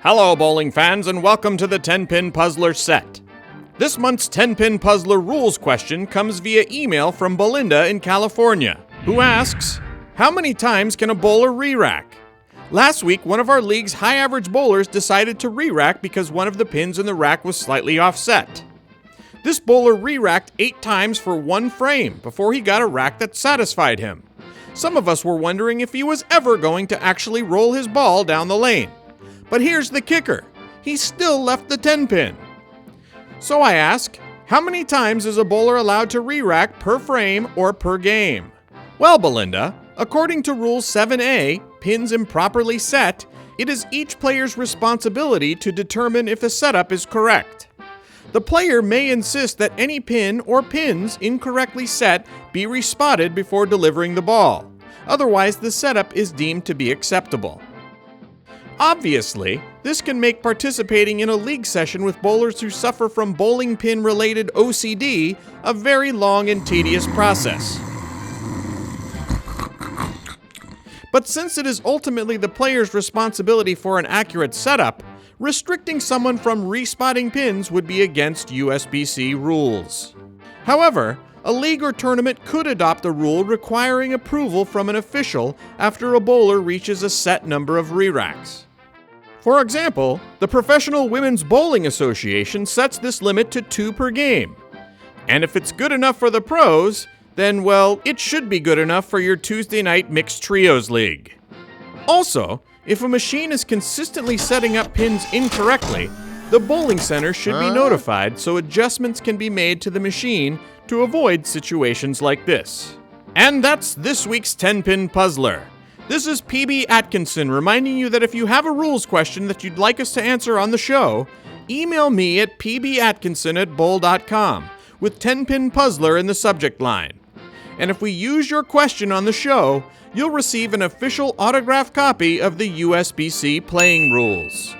Hello, bowling fans, and welcome to the Tenpin Puzzler set. This month's Tenpin Puzzler rules question comes via email from Belinda in California, who asks, how many times can a bowler re-rack? Last week, one of our league's high-average bowlers decided to re-rack because one of the pins in the rack was slightly offset. This bowler re-racked 8 times for one frame before he got a rack that satisfied him. Some of us were wondering if he was ever going to actually roll his ball down the lane. But here's the kicker. He still left the 10 pin. So I ask, how many times is a bowler allowed to re-rack per frame or per game? Well, Belinda, according to Rule 7A, pins improperly set, it is each player's responsibility to determine if the setup is correct. The player may insist that any pin or pins incorrectly set be respotted before delivering the ball. Otherwise, the setup is deemed to be acceptable. Obviously, this can make participating in a league session with bowlers who suffer from bowling pin-related OCD a very long and tedious process. But since it is ultimately the player's responsibility for an accurate setup, restricting someone from respotting pins would be against USBC rules. However, a league or tournament could adopt a rule requiring approval from an official after a bowler reaches a set number of re-racks. For example, the Professional Women's Bowling Association sets this limit to 2 per game. And if it's good enough for the pros, then, well, it should be good enough for your Tuesday night Mixed Trios League. Also, if a machine is consistently setting up pins incorrectly, the bowling center should be notified so adjustments can be made to the machine to avoid situations like this. And that's this week's 10-Pin Puzzler. This is PB Atkinson reminding you that if you have a rules question that you'd like us to answer on the show, email me at pbatkinson@bowl.com with 10-Pin Puzzler in the subject line. And if we use your question on the show, you'll receive an official autographed copy of the USBC playing rules.